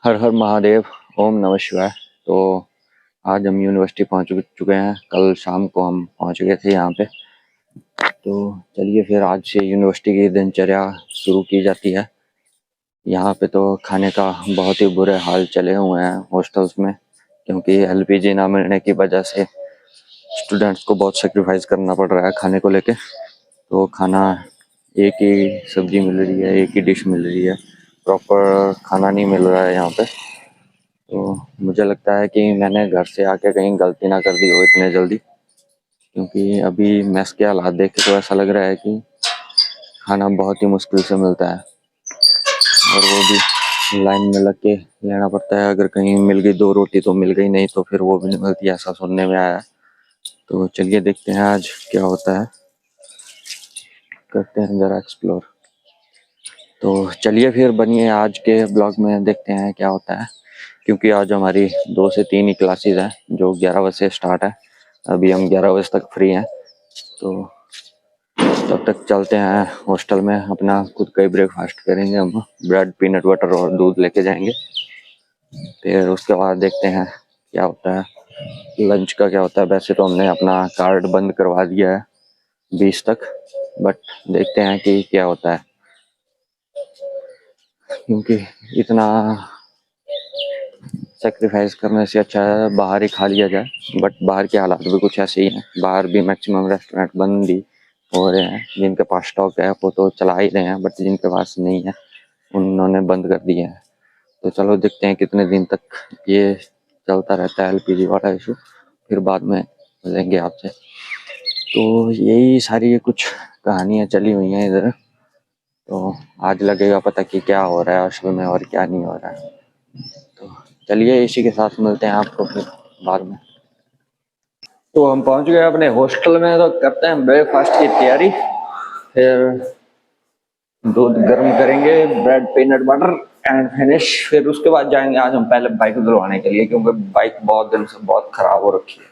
हर हर महादेव। ओम नमः शिवाय। तो आज हम यूनिवर्सिटी पहुंच चुके हैं। कल शाम को हम पहुंच गए थे यहाँ पे। तो चलिए फिर आज से यूनिवर्सिटी की दिनचर्या शुरू की जाती है। यहाँ पे तो खाने का बहुत ही बुरे हाल चले हुए हैं हॉस्टल्स में, क्योंकि एलपीजी ना मिलने की वजह से स्टूडेंट्स को बहुत सेक्रीफाइस करना पड़ रहा है खाने को लेके। तो खाना एक ही सब्जी मिल रही है, एक ही डिश मिल रही है, प्रॉपर खाना नहीं मिल रहा है यहाँ पे। तो मुझे लगता है कि मैंने घर से आके कहीं गलती ना कर दी हो इतने जल्दी, क्योंकि अभी मेस के हालात देख के तो ऐसा लग रहा है कि खाना बहुत ही मुश्किल से मिलता है, और वो भी लाइन में लग के लेना पड़ता है। अगर कहीं मिल गई दो रोटी तो मिल गई, नहीं तो फिर वो भी नहीं मिलती, ऐसा सुनने में आया है। तो चलिए देखते हैं आज क्या होता है, करते हैं ज़रा एक्सप्लोर। तो चलिए फिर बनिए आज के ब्लॉग में, देखते हैं क्या होता है। क्योंकि आज हमारी 2 से 3 ही क्लासेस हैं जो 11 बजे से स्टार्ट है। अभी हम 11 बजे तक फ्री हैं, तो तब तक चलते हैं हॉस्टल में। अपना खुद का ही ब्रेकफास्ट करेंगे हम, ब्रेड पीनट बटर और दूध लेके जाएंगे। फिर उसके बाद देखते हैं क्या होता है, लंच का क्या होता है। वैसे तो हमने अपना कार्ड बंद करवा दिया है 20 तक, बट देखते हैं कि क्या होता है, क्योंकि इतना सेक्रीफाइस करने से अच्छा है बाहर ही खा लिया जाए। बट बाहर के हालात भी कुछ ऐसे ही हैं, बाहर भी मैक्सिमम रेस्टोरेंट बंद ही हो रहे हैं। जिनके पास स्टॉक है वो तो चला ही रहे हैं, बट जिनके पास नहीं है उन्होंने बंद कर दिया है। तो चलो देखते हैं कितने दिन तक ये चलता रहता है एलपीजी वाला इशू, फिर बाद में मिलेंगे आपसे। तो यही सारी कुछ कहानियाँ चली हुई हैं इधर। तो आज लगेगा पता कि क्या हो रहा है असल में और क्या नहीं हो रहा है। तो चलिए इसी के साथ मिलते हैं आपको फिर बाद में। तो हम पहुंच गए अपने हॉस्टल में, तो करते हैं ब्रेकफास्ट की तैयारी। फिर दूध गर्म करेंगे, bread peanut butter and finish. फिर उसके बाद जाएंगे आज हम पहले बाइक धुलवाने के लिए, क्योंकि बाइक बहुत दिन से बहुत खराब हो रखी है।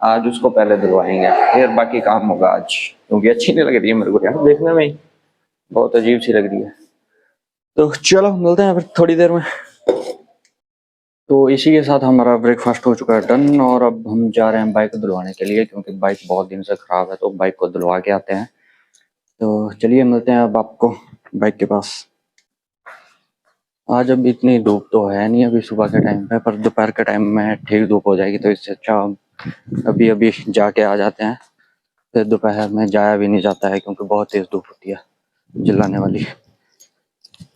आज उसको पहले धुलवाएंगे, फिर बाकी काम होगा आज, क्योंकि अच्छी नहीं लग रही है मेरे को यार, देखने में ही बहुत अजीब सी लग रही है। तो चलो मिलते हैं फिर थोड़ी देर में। तो इसी के साथ हमारा ब्रेकफास्ट हो चुका है डन, और अब हम जा रहे हैं बाइक धुलवाने के लिए, क्योंकि बाइक बहुत दिन से ख़राब है। तो बाइक को धुलवा के आते हैं। तो चलिए मिलते हैं अब आपको बाइक के पास। आज अब इतनी धूप तो है नहीं अभी सुबह के टाइम पे, पर दोपहर के टाइम में ठीक धूप हो जाएगी। तो इससे अच्छा हम अभी अभी जाके आ जाते हैं, फिर दोपहर में जाया भी नहीं जाता है, क्योंकि बहुत तेज़ धूप होती है जलाने वाली।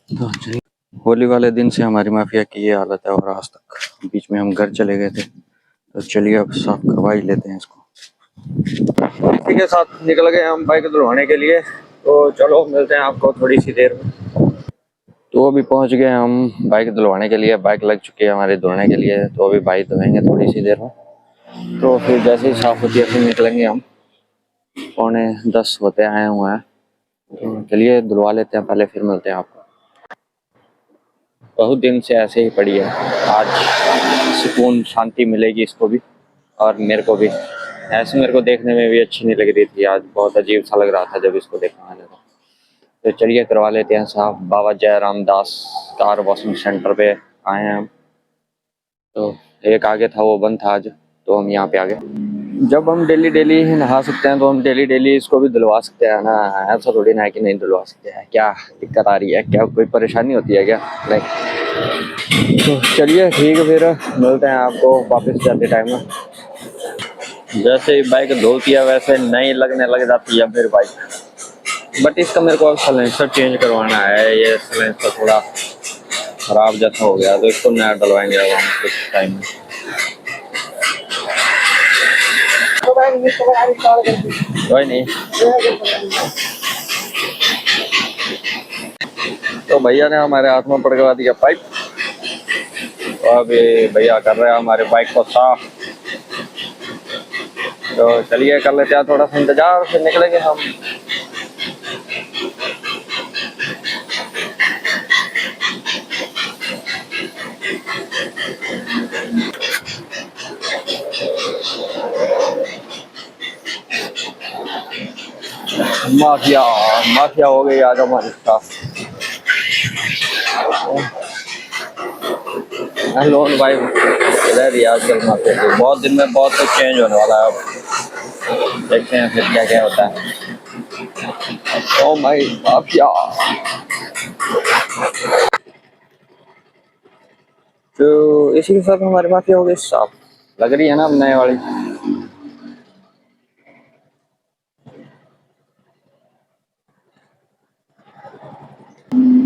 तो चलिए, होली वाले दिन से हमारी माफिया की ये हालत है, और आज तक बीच में हम घर चले गए थे। तो चलिए अब साफ करवा ही लेते हैं इसको। इसी के साथ निकल गए हम बाइक धुलवाने के लिए। तो चलो मिलते हैं आपको थोड़ी सी देर में। तो अभी पहुंच गए हम बाइक धुलवाने के लिए, बाइक लग चुकी है हमारी धुलने के लिए। तो अभी बाइक धोएंगे थोड़ी सी देर में, तो फिर जैसे ही साफ होती है फिर निकलेंगे हम। 9:45 होते आए हुए हैं। तो चलिए धुलवा लेते हैं पहले, फिर मिलते हैं आपको। बहुत दिन से ऐसे ही पड़ी है, आज सुकून शांति मिलेगी इसको भी और मेरे को भी। ऐसे मेरे को देखने में भी अच्छी नहीं लग रही थी, आज बहुत अजीब सा लग रहा था जब इसको देखा मैंने। तो चलिए करवा लेते हैं साहब। बाबा जयराम दास कार वॉशिंग सेंटर पे आए हैं हम। तो एक आगे था वो बंद था आज, तो हम यहाँ पे आ गए। जब हम डेली डेली नहा सकते हैं तो हम डेली डेली इसको भी धुलवा सकते हैं ना, ऐसा थोड़ी ना है कि नहीं धुलवा सकते हैं। क्या दिक्कत आ रही है, क्या कोई परेशानी होती है क्या? नहीं। तो चलिए ठीक है, फिर मिलते हैं आपको वापस जाते टाइम में। जैसे ही बाइक धोती है वैसे नई लगने लग जाती है फिर बाइक। बट इसका मेरे को साइलेंसर चेंज करवाना है, ये साइलेंसर थोड़ा खराब जैसा हो गया, तो इसको नया डलवाएंगे अब हम कुछ टाइम में। कोई नहीं। तो भैया ने हमारे हाथ में पकड़वा दिया पाइप, तो अभी भैया कर रहे हैं हमारे बाइक को साफ। तो चलिए कर लेते हैं थोड़ा सा इंतजार, फिर निकलेंगे हम। माफिया माफिया हो गई आज हमारे साथ। लोन भाई इधर ही आजकल मार्केट में बहुत दिन में बहुत कुछ चेंज होने वाला है। अब देखते हैं फिर क्या क्या होता है। ओ भाई माफिया। तो इसी के साथ हमारी माफिया हो गई साफ। लग रही है ना अब नए वाली।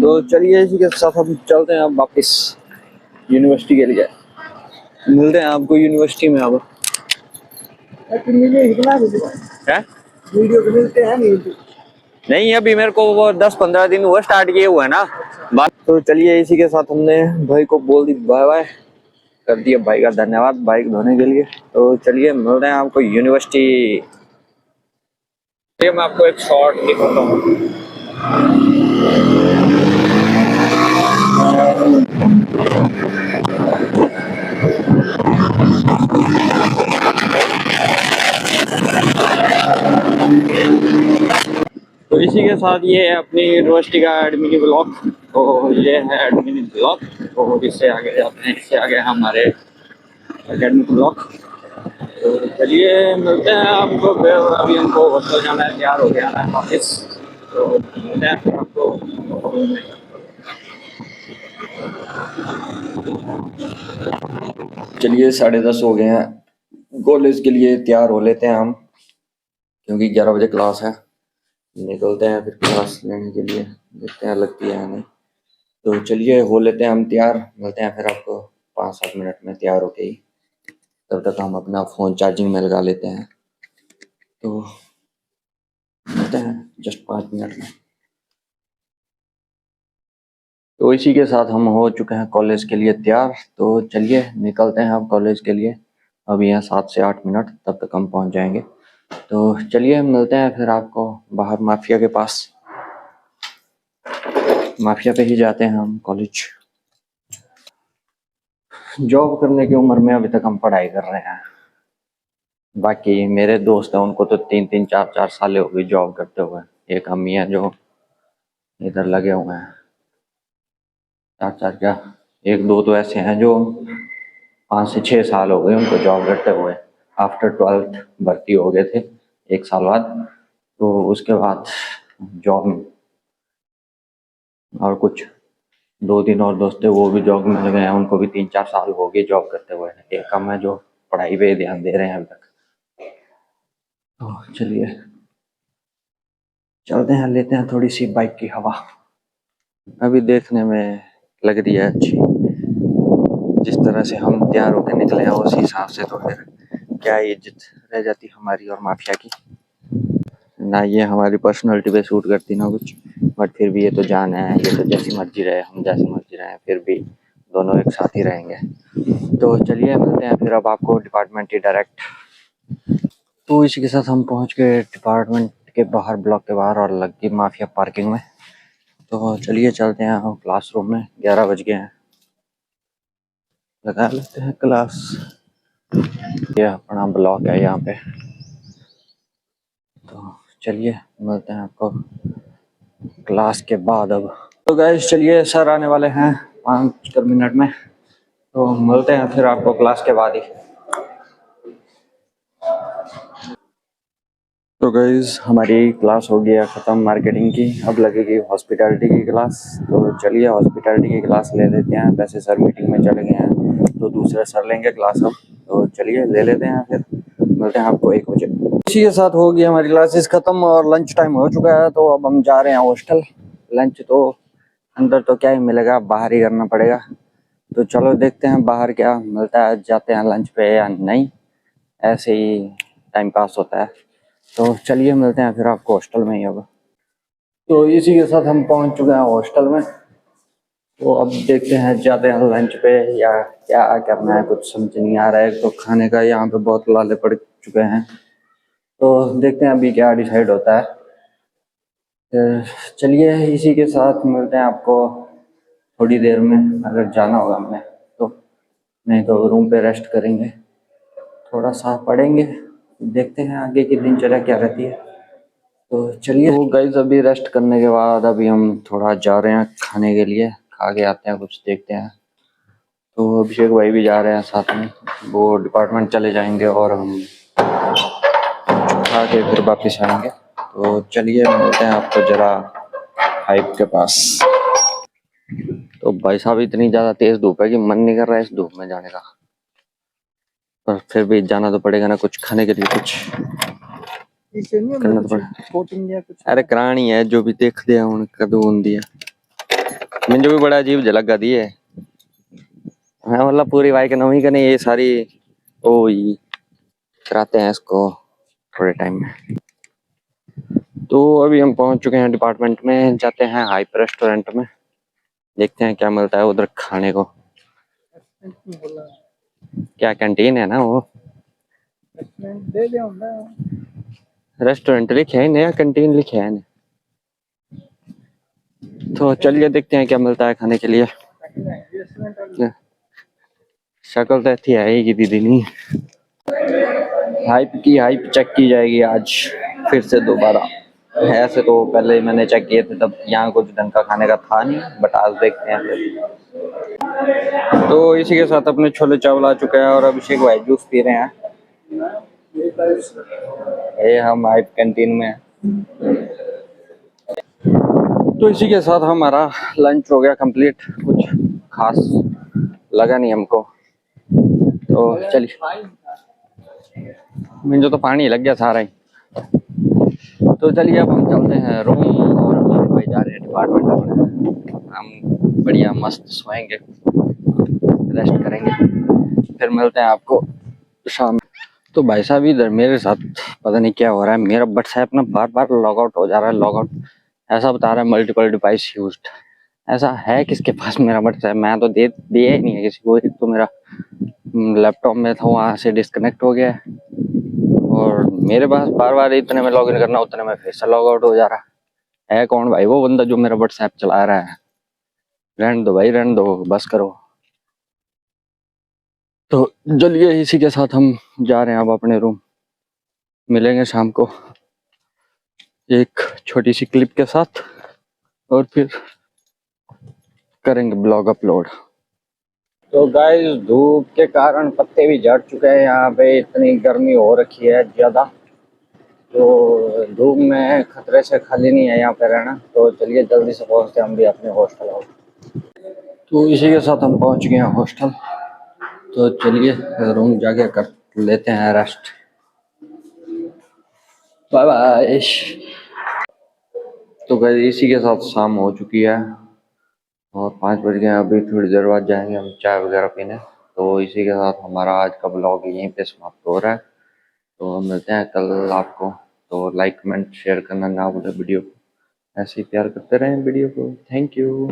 तो चलिए इसी के साथ हम चलते हैं अब वापिस यूनिवर्सिटी के लिए। मिलते हैं आपको यूनिवर्सिटी में अब। क्या वीडियो तो मिलते हैं नहीं अभी मेरे को वो 10-15 दिन हुआ स्टार्ट किए हुआ है ना बात। तो चलिए इसी के साथ हमने भाई को बोल दी बाय बाय कर दिया। भाई का धन्यवाद बाइक धोने के लिए। तो चलिए मिलते हैं आपको यूनिवर्सिटी। ये मैं आपको एक शॉर्ट दिखाता हूँ। तो इसी के साथ ये है अपनी यूनिवर्सिटी का एडमिनी ब्लॉक। तो ये है एडमिनी ब्लॉक। तो इससे आगे जाते हैं, इससे आगे हमारे एकेडमिक ब्लॉक। तो चलिए मिलते हैं आपको। अभी हमको हॉस्टल जाना है, तैयार हो गया है वापस। तो मिलते हैं फिर आपको। चलिए 10:30 हो गए हैं। कॉलेज के लिए तैयार हो लेते हैं हम, क्योंकि 11 बजे क्लास है। निकलते हैं फिर क्लास लेने के लिए, देखते हैं लगती है नहीं। तो चलिए हो लेते हैं हम तैयार। मिलते हैं फिर आपको 5-7 मिनट में तैयार होके ही। तब तक हम अपना फ़ोन चार्जिंग में लगा लेते हैं। तो मिलते हैं जस्ट 5 मिनट में। तो इसी के साथ हम हो चुके हैं कॉलेज के लिए तैयार। तो चलिए निकलते हैं अब कॉलेज के लिए। अभी यहाँ 7 से 8 मिनट, तब तक हम पहुँच जाएंगे। तो चलिए मिलते हैं फिर आपको बाहर माफिया के पास। माफिया पे ही जाते हैं हम कॉलेज। जॉब करने की उम्र में अभी तक हम पढ़ाई कर रहे हैं। बाकी मेरे दोस्त हैं उनको तो 3-3 4-4 साल हो गई जॉब करते हुए। एक अम्मी है जो इधर लगे हुए हैं। 4-4 क्या, 1-2 तो ऐसे हैं जो 5 से 6 साल हो गए उनको जॉब करते हुए। आफ्टर 12th भर्ती हो गए थे 1 साल बाद। तो उसके बाद जॉब, और कुछ 2-3 और दोस्त थे वो भी जॉब में लगे हैं, उनको भी 3-4 साल हो गए जॉब करते हुए। एक कम है जो पढ़ाई पे ध्यान दे रहे हैं अभी तक। तो चलिए चलते हैं, लेते हैं थोड़ी सी बाइक की हवा। अभी देखने में लग रही है अच्छी। जिस तरह से हम तैयार होकर निकले हैं उस हिसाब से तो फिर क्या इज्जत रह जाती हमारी और माफिया की। ना ये हमारी पर्सनैलिटी पे सूट करती ना कुछ। बट फिर भी ये तो जान है, ये तो जैसी मर्जी रहे हम जैसी मर्जी रहे, फिर भी दोनों एक साथ ही रहेंगे। तो चलिए मिलते हैं फिर अब आपको डिपार्टमेंट की डायरेक्ट। तो इसी के साथ हम पहुंच गए डिपार्टमेंट के बाहर, ब्लॉक के बाहर, और लग गई माफिया पार्किंग में। तो चलिए चलते हैं हम क्लासरूम में। 11 बज गए हैं, लगा लेते हैं क्लास। ये अपना ब्लॉक है यहाँ पे। तो चलिए मिलते हैं आपको क्लास के बाद अब। तो गाइस चलिए सर आने वाले हैं 5 मिनट में। तो मिलते हैं फिर आपको क्लास के बाद ही। तो गाइस हमारी क्लास हो गई है ख़त्म मार्केटिंग की। अब लगेगी हॉस्पिटैलिटी की क्लास। तो चलिए हॉस्पिटैलिटी की क्लास ले लेते हैं। वैसे सर मीटिंग में चले गए हैं तो दूसरे सर लेंगे क्लास अब। तो चलिए ले लेते हैं, फिर मिलते हैं आपको 1 बजे। इसी के साथ हो गई हमारी क्लासेस ख़त्म और लंच टाइम हो चुका है। तो अब हम जा रहे हैं हॉस्टल। लंच तो अंदर तो क्या ही मिलेगा, बाहर ही करना पड़ेगा। तो चलो देखते हैं बाहर क्या मिलता है, जाते हैं लंच पे या नहीं, ऐसे ही टाइम पास होता है। तो चलिए मिलते हैं फिर आपको हॉस्टल में ही अब। तो इसी के साथ हम पहुंच चुके हैं हॉस्टल में। तो अब देखते हैं जाते हैं लंच पे या क्या करना है, कुछ समझ नहीं आ रहा है। तो खाने का यहाँ पे बहुत लाले पड़ चुके हैं। तो देखते हैं अभी क्या डिसाइड होता है। चलिए इसी के साथ मिलते हैं आपको थोड़ी देर में, अगर जाना होगा हमें तो। नहीं तो रूम पे रेस्ट करेंगे, थोड़ा सा पढ़ेंगे, देखते हैं आगे की दिनचर्या क्या रहती है। तो चलिए वो गाइस अभी रेस्ट करने के बाद अभी हम थोड़ा जा रहे हैं खाने के लिए, खा के आते हैं कुछ, देखते हैं। तो अभिषेक भाई भी जा रहे हैं साथ में, वो डिपार्टमेंट चले जाएंगे और हम आके फिर वापस आएंगे। तो चलिए मिलते हैं आपको जरा हाइप के पास। तो भाई साहब इतनी ज्यादा तेज धूप है कि मन नहीं कर रहा है इस धूप में जाने का, पर फिर भी जाना तो पड़ेगा ना, कुछ खाने के लिए कुछ करना तो पड़ेगा। अरे करानी है जो भी देख दिया उन कदू होंगी है, मुझे भी बड़ा अजीब झलक दी है। हाँ मतलब पूरी बाइक नवी का नहीं, ये सारी ओ ही कराते हैं इसको थोड़े टाइम में। तो अभी हम पहुंच चुके हैं डिपार्टमेंट में, जाते हैं हाइप रेस्टोरेंट में, देखते हैं क्या मिलता है उधर खाने को। क्या कैंटीन है ना वो, रेस्टोरेंट लिखे है नया, कैंटीन लिखे है ना। तो चलिए देखते हैं क्या मिलता है खाने के लिए। शक्ल तो अच्छी है ही दीदी नहीं। हाइप की हाइप चेक की जाएगी आज फिर से दोबारा। ऐसे तो पहले मैंने चेक किए थे तब यहाँ कुछ ढंग का खाने का था नहीं, बट आज देखते हैं फिर। तो इसी के साथ अपने छोले चावल आ चुके हैं और अभिषेक भाई जूस पी रहे हैं। ये हम हाइप कैंटीन में हैं। तो इसी के साथ हमारा लंच हो गया कंप्लीट, कुछ खास लगा नहीं हमको। तो चलिए, मुझे तो पानी लग गया सारा ही। तो चलिए अब हम चलते हैं रूम और अभिषेक भाई जा रहे हैं डिपार्टमेंट अपने। हम बढ़िया मस्त सोएंगे, रेस्ट करेंगे, फिर मिलते हैं आपको शाम। तो भाई साहब इधर मेरे साथ पता नहीं क्या हो रहा है, मेरा व्हाट्सएप ना बार बार लॉग आउट हो जा रहा है, लॉग आउट ऐसा बता रहा है मल्टीपल डिवाइस यूज्ड। ऐसा है किसके पास मेरा व्हाट्सएप, मैं तो दे दिया ही नहीं है किसी को। एक तो मेरा लैपटॉप में था, वहां से डिस्कनेक्ट हो गया है, और मेरे पास बार बार इतने में लॉग इन करना उतने में फिर से लॉग आउट हो जा रहा है कौन भाई वो बंदा जो मेरा व्हाट्सएप चला रहा है? रहने दो भाई, रहने दो, बस करो। तो चलिए इसी के साथ हम जा रहे हैं अब अपने रूम, मिलेंगे शाम को एक छोटी सी क्लिप के साथ और फिर करेंगे ब्लॉग अपलोड। तो गाइस धूप के कारण पत्ते भी झड़ चुके हैं, यहाँ पे इतनी गर्मी हो रखी है ज्यादा, तो धूप में खतरे से खाली नहीं है यहाँ पे रहना। तो चलिए जल्दी से पहुँचते हैं हम भी अपने हॉस्टल। तो इसी के साथ हम पहुँच गए हैं हॉस्टल। तो चलिए रूम जाके कर लेते हैं रेस्ट। Bye bye. तो गाइस इसी के साथ शाम हो चुकी है और 5 बज गए हैं, अभी थोड़ी देर बाद जाएंगे हम चाय वगैरह पीने। तो इसी के साथ हमारा आज का ब्लॉग यहीं पे समाप्त हो रहा है। तो मिलते हैं कल आपको। तो लाइक कमेंट शेयर करना ना भूलें वीडियो को, ऐसे ही प्यार करते रहें वीडियो को। Thank you.